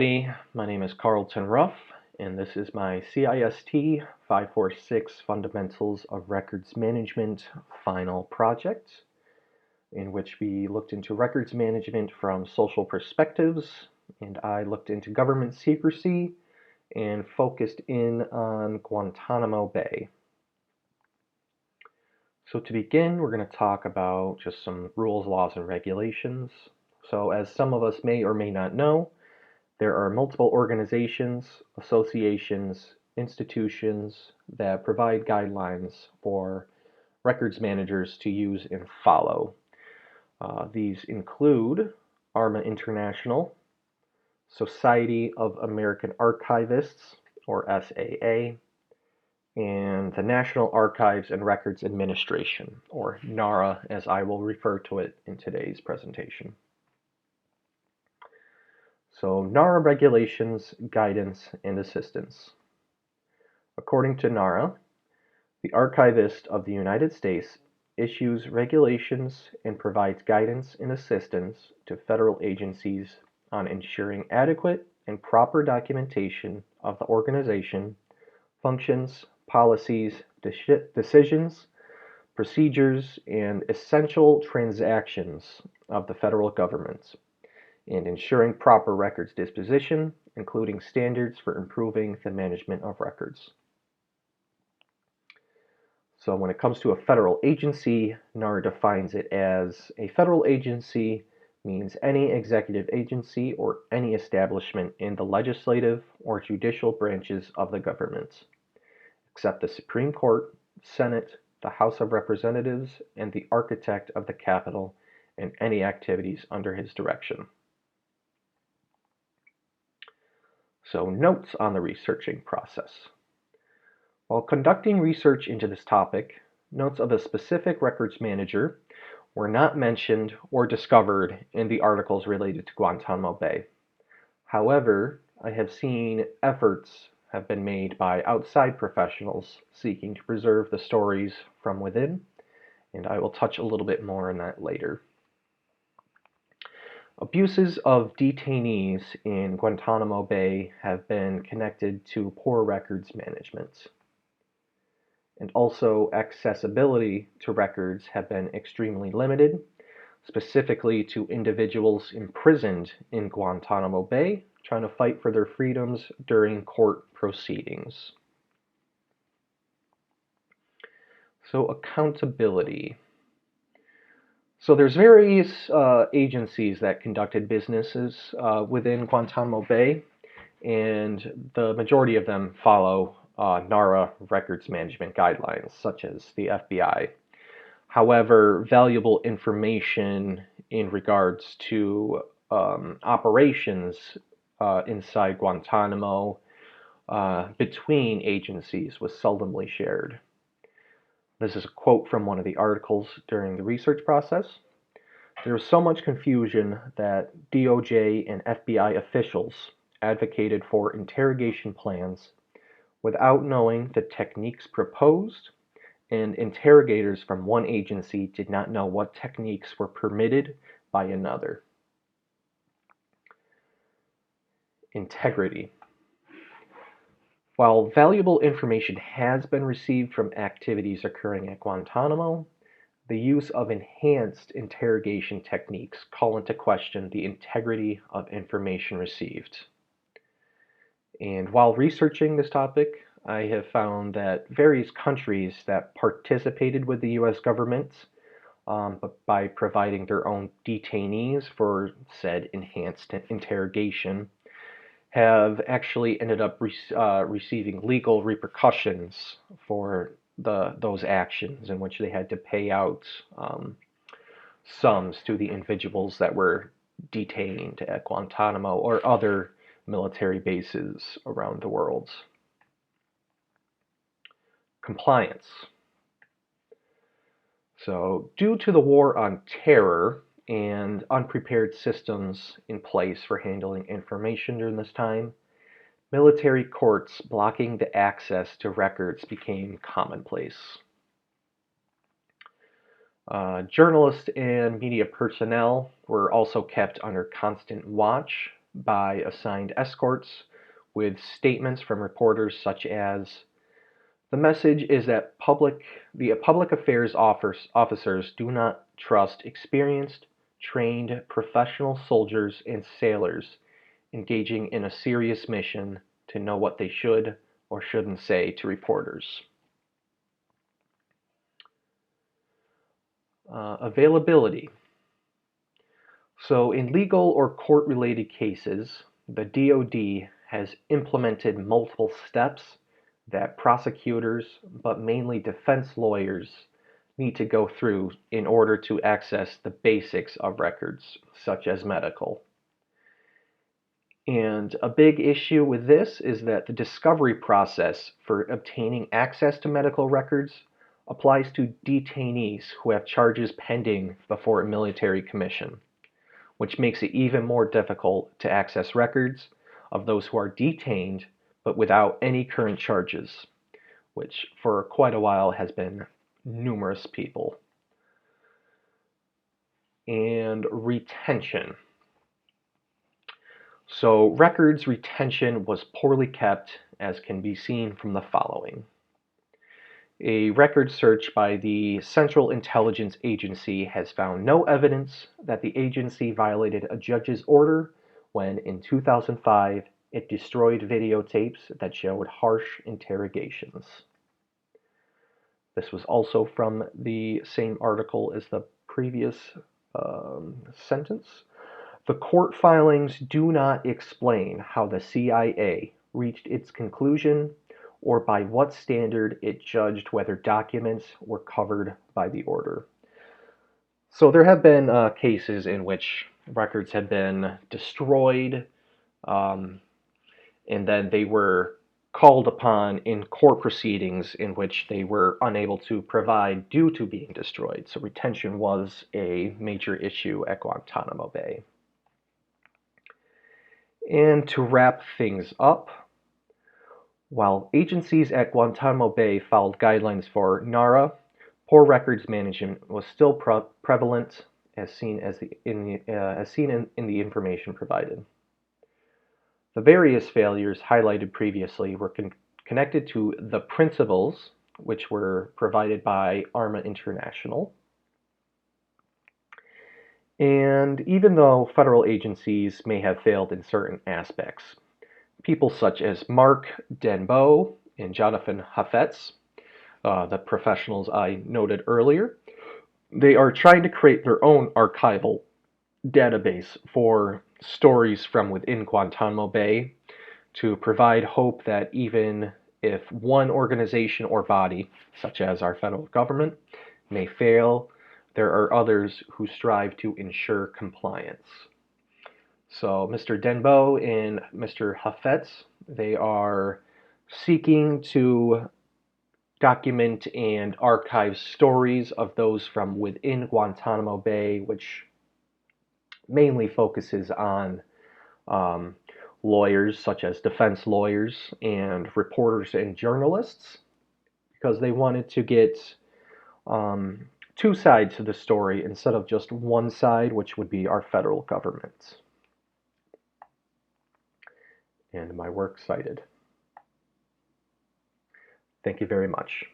My name is Carlton Ruff, and this is my CIST 546 Fundamentals of Records Management final project, in which we looked into records management from social perspectives, and I looked into government secrecy and focused in on Guantanamo Bay. So to begin, we're going to talk about just some rules, laws, and regulations. So as some of us may or may not know, there are multiple organizations, associations, institutions that provide guidelines for records managers to use and follow. These include ARMA International, Society of American Archivists, or SAA, and the National Archives and Records Administration, or NARA, as I will refer to it in today's presentation. So NARA regulations, guidance, and assistance. According to NARA, the Archivist of the United States issues regulations and provides guidance and assistance to federal agencies on ensuring adequate and proper documentation of the organization, functions, policies, decisions, procedures, and essential transactions of the federal government, and ensuring proper records disposition, including standards for improving the management of records. So when it comes to a federal agency, NARA defines it as a federal agency means any executive agency or any establishment in the legislative or judicial branches of the government, except the Supreme Court, Senate, the House of Representatives, and the architect of the Capitol, and any activities under his direction. So notes on the researching process. While conducting research into this topic, notes of a specific records manager were not mentioned or discovered in the articles related to Guantanamo Bay. However, I have seen efforts have been made by outside professionals seeking to preserve the stories from within, and I will touch a little bit more on that later. Abuses of detainees in Guantanamo Bay have been connected to poor records management. And also accessibility to records have been extremely limited, specifically to individuals imprisoned in Guantanamo Bay trying to fight for their freedoms during court proceedings. So accountability. So there's various agencies that conducted businesses within Guantanamo Bay, and the majority of them follow NARA records management guidelines, such as the FBI. However, valuable information in regards to operations inside Guantanamo between agencies was seldomly shared. This is a quote from one of the articles during the research process. There was so much confusion that DOJ and FBI officials advocated for interrogation plans without knowing the techniques proposed, and interrogators from one agency did not know what techniques were permitted by another. Integrity. While valuable information has been received from activities occurring at Guantanamo, the use of enhanced interrogation techniques call into question the integrity of information received. And while researching this topic, I have found that various countries that participated with the US government by providing their own detainees for said enhanced interrogation have actually ended up receiving legal repercussions for those actions, in which they had to pay out sums to the individuals that were detained at Guantanamo or other military bases around the world. Compliance. So, due to the war on terror and unprepared systems in place for handling information during this time, military courts blocking the access to records became commonplace. Journalists and media personnel were also kept under constant watch by assigned escorts with statements from reporters such as, "The message is that the public affairs officers do not trust experienced, trained professional soldiers and sailors engaging in a serious mission to know what they should or shouldn't say to reporters." Availability. So in legal or court-related cases, the DoD has implemented multiple steps that prosecutors, but mainly defense lawyers, need to go through in order to access the basics of records, such as medical. And a big issue with this is that the discovery process for obtaining access to medical records applies to detainees who have charges pending before a military commission, which makes it even more difficult to access records of those who are detained but without any current charges, which for quite a while has been numerous people. And retention. So records retention was poorly kept, as can be seen from the following. A record search by the Central Intelligence Agency has found no evidence that the agency violated a judge's order when, in 2005, it destroyed videotapes that showed harsh interrogations. This was also from the same article as the previous sentence. The court filings do not explain how the CIA reached its conclusion or by what standard it judged whether documents were covered by the order. So there have been cases in which records have been destroyed, and then they were called upon in court proceedings in which they were unable to provide due to being destroyed. So retention was a major issue at Guantanamo Bay. And to wrap things up, while agencies at Guantanamo Bay followed guidelines for NARA, poor records management was still prevalent, as seen in the information provided. The various failures highlighted previously were connected to the principles, which were provided by ARMA International. And even though federal agencies may have failed in certain aspects, people such as Mark Denbo and Jonathan Hafetz, the professionals I noted earlier, they are trying to create their own archival database for stories from within Guantanamo Bay to provide hope that even if one organization or body, such as our federal government, may fail, there are others who strive to ensure compliance. So Mr. Denbo and Mr. Hafetz, they are seeking to document and archive stories of those from within Guantanamo Bay, which mainly focuses on lawyers such as defense lawyers and reporters and journalists, because they wanted to get two sides to the story instead of just one side, which would be our federal government. And my works cited. Thank you very much.